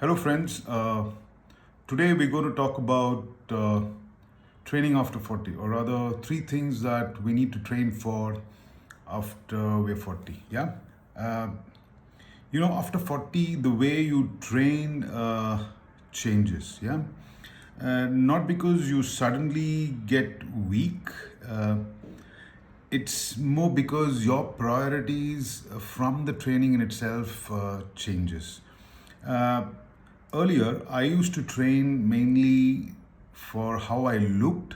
Hello, friends. Today we're going to talk about training after 40, or rather, three things that we need to train for after we're 40. Yeah. Uh, After 40, the way you train changes. Yeah. Not because you suddenly get weak. It's more because your priorities from the training in itself changes. Uh, Earlier, I used to train mainly for how I looked,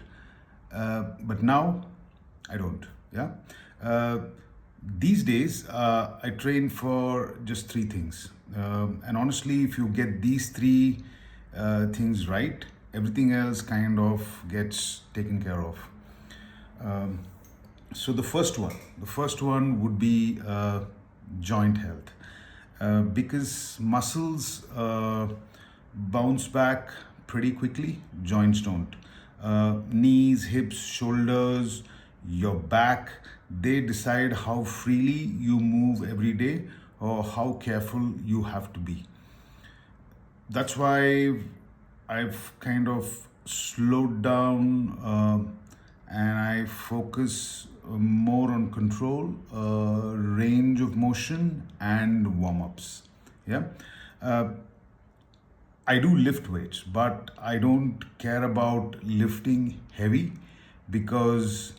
but now I don't. Yeah. Uh, these days, I train for just three things. And honestly, if you get these three things right, everything else kind of gets taken care of. Um, so the first one would be joint health, because muscles bounce back pretty quickly, joints don't. Knees, hips, shoulders, your back, they decide how freely you move every day or how careful you have to be. That's why I've kind of slowed down, and I focus more on control, range of motion, and warm ups. Yeah. Uh, I do lift weights, but I don't care about lifting heavy because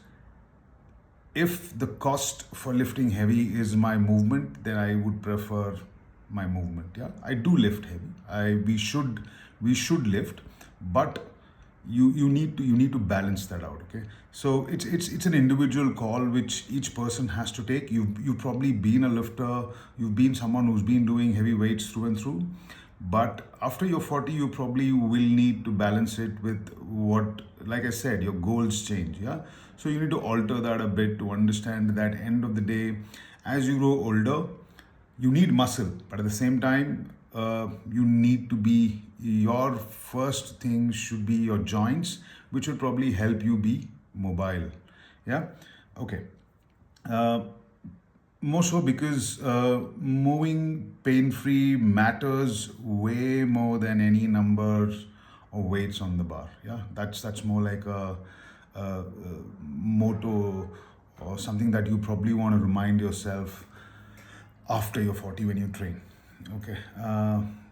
if the cost for lifting heavy is my movement, then I would prefer my movement. Yeah, I do lift heavy. We should lift, but you need to balance that out. Okay, so it's an individual call which each person has to take. You've probably been a lifter. You've been someone who's been doing heavy weights through and through. But after you're 40, you probably will need to balance it with what, like I said, your goals change. Yeah. So you need to alter that a bit to understand that end of the day, as you grow older, you need muscle, but at the same time, you need to be, your first thing should be your joints, which will probably help you be mobile. Yeah. Okay. Uh, More so because moving pain free matters way more than any numbers or weights on the bar. Yeah, that's more like a motto or something that you probably want to remind yourself after you're 40 when you train. Okay.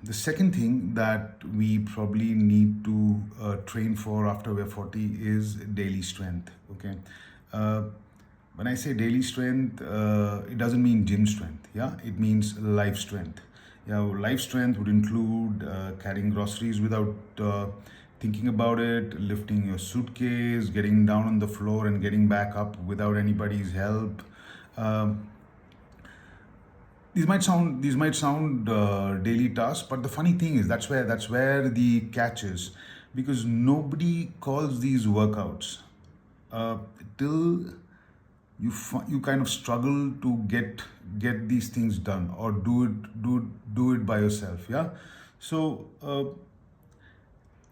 The second thing that we probably need to train for after we're 40 is daily strength. Okay. Uh, when I say daily strength, it doesn't mean gym strength. Yeah, it means life strength. Yeah, life strength would include carrying groceries without thinking about it, lifting your suitcase, getting down on the floor and getting back up without anybody's help. Um, these might sound daily tasks, but the funny thing is that's where the catch is, because nobody calls these workouts uh, till you kind of struggle to get these things done or do it by yourself. Yeah. So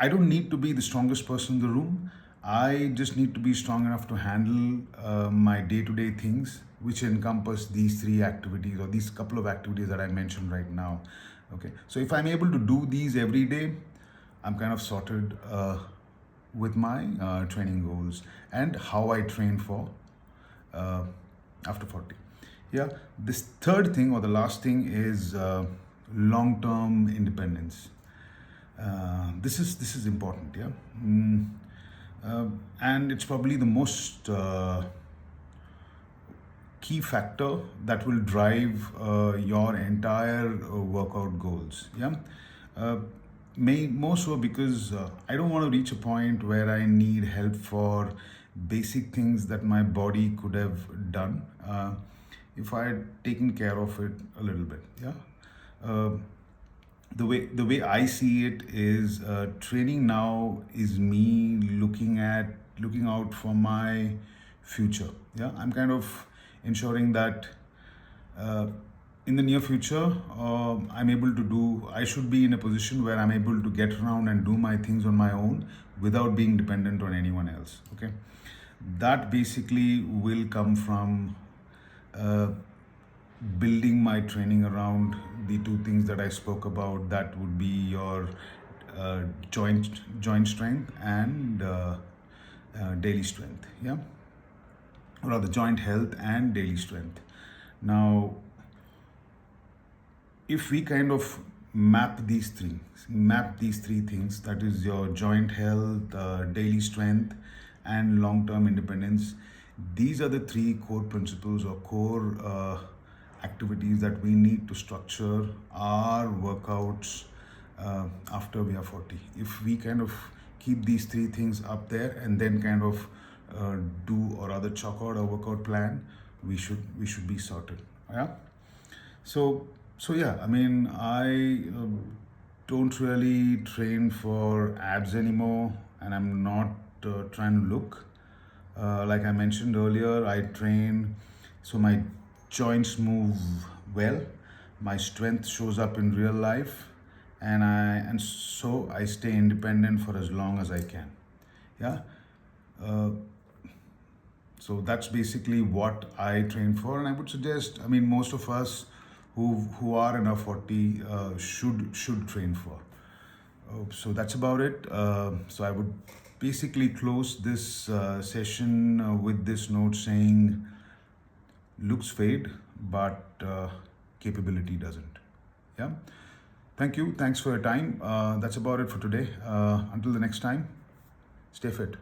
I don't need to be the strongest person in the room. I just need to be strong enough to handle my day to day things, which encompass these three activities or these couple of activities that I mentioned right now. Okay. So if I'm able to do these every day, I'm kind of sorted with my training goals and how I train for uh, after 40. Yeah. This third thing or the last thing is long term independence. This is important. Yeah. Uh, and it's probably the most key factor that will drive your entire workout goals. Yeah. uh, More so because I don't want to reach a point where I need help for basic things that my body could have done if I had taken care of it a little bit. Yeah. uh, the way I see it is training now is me looking out for my future. Yeah, I'm kind of ensuring that uh, in the near future, I should be in a position where I'm able to get around and do my things on my own without being dependent on anyone else. Okay, that basically will come from uh, building my training around the two things that I spoke about. That would be your joint strength and daily strength. Yeah, or rather joint health and daily strength. Now, if we kind of map these three things, that is your joint health, daily strength, and long-term independence. These are the three core principles or core activities that we need to structure our workouts after we are 40. If we kind of keep these three things up there and then kind of do or rather chalk out a workout plan, we should be sorted. Yeah. So yeah, I mean, I don't really train for abs anymore, and I'm not trying to look. Like I mentioned earlier, I train so my joints move well, my strength shows up in real life, and so I stay independent for as long as I can. Yeah. Uh, so that's basically what I train for, and I would suggest. I mean, most of us who are in our 40 should train for. So that's about it. So I would basically close this session with this note saying, looks fade, but capability doesn't. Yeah. Thank you. Thanks for your time. That's about it for today. Until the next time, stay fit.